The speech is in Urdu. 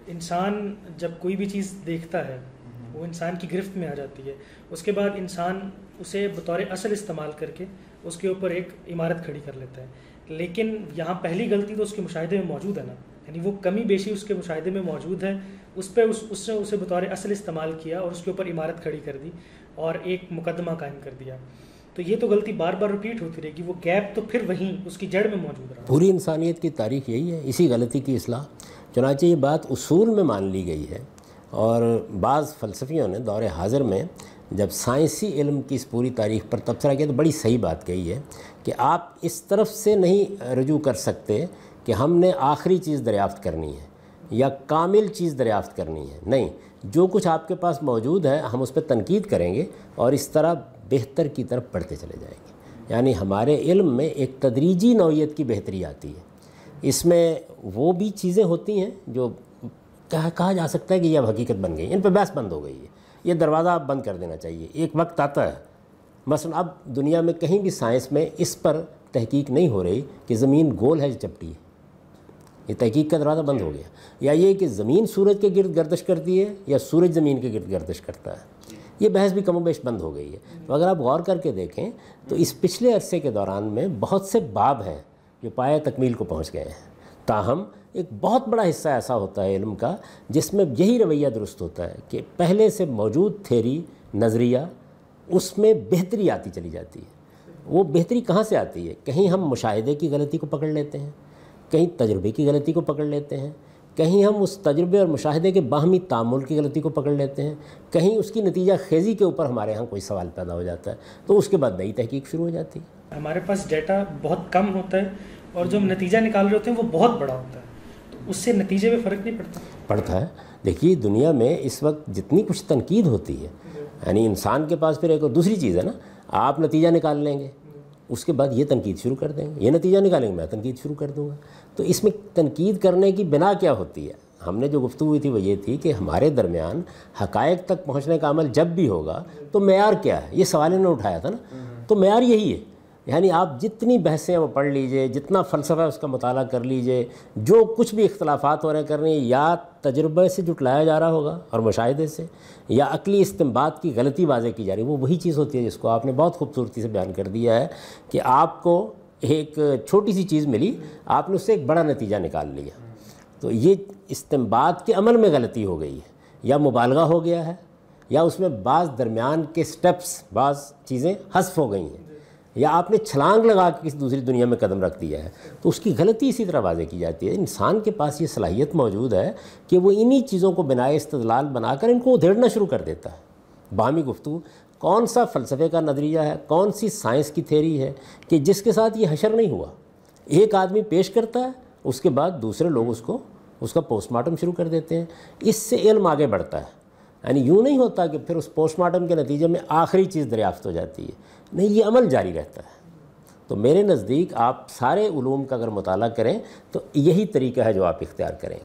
انسان جب کوئی بھی چیز دیکھتا ہے وہ انسان کی گرفت میں آ جاتی ہے، اس کے بعد انسان اسے بطور اصل استعمال کر کے اس کے اوپر ایک عمارت کھڑی کر لیتا ہے. لیکن یہاں پہلی غلطی تو اس کے مشاہدے میں موجود ہے نا، یعنی وہ کمی بیشی اس کے مشاہدے میں موجود ہے، اس پہ اس نے اسے بطور اصل استعمال کیا اور اس کے اوپر عمارت کھڑی کر دی اور ایک مقدمہ قائم کر دیا. تو یہ تو غلطی بار بار رپیٹ ہوتی رہے گی، وہ گیپ تو پھر وہیں اس کی جڑ میں موجود رہا. پوری انسانیت کی تاریخ یہی ہے، اسی غلطی کی اصلاح. چنانچہ یہ بات اصول میں مان لی گئی ہے، اور بعض فلسفیوں نے دور حاضر میں جب سائنسی علم کی اس پوری تاریخ پر تبصرہ کیا تو بڑی صحیح بات کہی ہے کہ آپ اس طرف سے نہیں رجوع کر سکتے کہ ہم نے آخری چیز دریافت کرنی ہے یا کامل چیز دریافت کرنی ہے. نہیں، جو کچھ آپ کے پاس موجود ہے ہم اس پہ تنقید کریں گے اور اس طرح بہتر کی طرف بڑھتے چلے جائیں گے. یعنی ہمارے علم میں ایک تدریجی نوعیت کی بہتری آتی ہے. اس میں وہ بھی چیزیں ہوتی ہیں جو کہا جا سکتا ہے کہ یہ اب حقیقت بن گئی، ان پہ بحث بند ہو گئی ہے، یہ دروازہ اب بند کر دینا چاہیے. ایک وقت آتا ہے مثلا اب دنیا میں کہیں بھی سائنس میں اس پر تحقیق نہیں ہو رہی کہ زمین گول ہے یا چپٹی ہے، یہ تحقیق کا دروازہ بند ہو گیا. یا یہ کہ زمین سورج کے گرد گردش کرتی ہے یا سورج زمین کے گرد گردش کرتا ہے، یہ بحث بھی کم و بیش بند ہو گئی ہے. تو اگر آپ غور کر کے دیکھیں تو اس پچھلے عرصے کے دوران میں بہت سے باب ہیں جو پایہ تکمیل کو پہنچ گئے ہیں. تاہم ایک بہت بڑا حصہ ایسا ہوتا ہے علم کا جس میں یہی رویہ درست ہوتا ہے کہ پہلے سے موجود تھیری نظریہ اس میں بہتری آتی چلی جاتی ہے. وہ بہتری کہاں سے آتی ہے؟ کہیں ہم مشاہدے کی غلطی کو پکڑ لیتے ہیں، کہیں تجربے کی غلطی کو پکڑ لیتے ہیں، کہیں ہم اس تجربے اور مشاہدے کے باہمی تعامل کی غلطی کو پکڑ لیتے ہیں، کہیں اس کی نتیجہ خیزی کے اوپر ہمارے ہاں کوئی سوال پیدا ہو جاتا ہے، تو اس کے بعد نئی تحقیق شروع ہو جاتی ہے. ہمارے پاس ڈیٹا بہت کم ہوتا ہے اور جو ہم نتیجہ نکال رہے ہوتے ہیں وہ بہت بڑا ہوتا ہے، تو اس سے نتیجے میں فرق نہیں پڑتا ہے. دیکھیے دنیا میں اس وقت جتنی کچھ تنقید ہوتی ہے، یعنی انسان کے پاس پھر ایک اور دوسری چیز ہے نا، آپ نتیجہ نکال لیں گے اس کے بعد یہ تنقید شروع کر دیں گے، یہ نتیجہ نکالیں گے میں تنقید شروع کر دوں گا. تو اس میں تنقید کرنے کی بنا کیا ہوتی ہے؟ ہم نے جو گفتگو ہوئی تھی وہ یہ تھی کہ ہمارے درمیان حقائق تک پہنچنے کا عمل جب بھی ہوگا تو معیار کیا ہے، یہ سوال انہوں نے اٹھایا تھا نا. تو معیار یہی ہے، یعنی آپ جتنی بحثیں وہ پڑھ لیجئے، جتنا فلسفہ اس کا مطالعہ کر لیجئے، جو کچھ بھی اختلافات ہو رہے ہیں کرنے، یا تجربے سے جٹلایا جا رہا ہوگا اور مشاہدے سے، یا عقلی استنباط کی غلطی واضح کی جا رہی ہے. وہ وہی چیز ہوتی ہے جس کو آپ نے بہت خوبصورتی سے بیان کر دیا ہے کہ آپ کو ایک چھوٹی سی چیز ملی، آپ نے اس سے ایک بڑا نتیجہ نکال لیا. تو یہ استنباط کے عمل میں غلطی ہو گئی ہے، یا مبالغہ ہو گیا ہے، یا اس میں بعض درمیان کے سٹیپس، بعض چیزیں حذف ہو گئی ہیں، یا آپ نے چھلانگ لگا کے کسی دوسری دنیا میں قدم رکھ دیا ہے. تو اس کی غلطی اسی طرح واضح کی جاتی ہے. انسان کے پاس یہ صلاحیت موجود ہے کہ وہ انہی چیزوں کو بنائے استدلال بنا کر ان کو ادھیڑنا شروع کر دیتا ہے. باہمی گفتگو، کون سا فلسفے کا نظریہ ہے، کون سی سائنس کی تھیری ہے کہ جس کے ساتھ یہ حشر نہیں ہوا. ایک آدمی پیش کرتا ہے، اس کے بعد دوسرے لوگ اس کا پوسٹ مارٹم شروع کر دیتے ہیں. اس سے علم آگے بڑھتا ہے. یعنی یوں نہیں ہوتا کہ پھر اس پوسٹ مارٹم کے نتیجے میں آخری چیز دریافت ہو جاتی ہے، نہیں، یہ عمل جاری رہتا ہے. تو میرے نزدیک آپ سارے علوم کا اگر مطالعہ کریں تو یہی طریقہ ہے جو آپ اختیار کریں.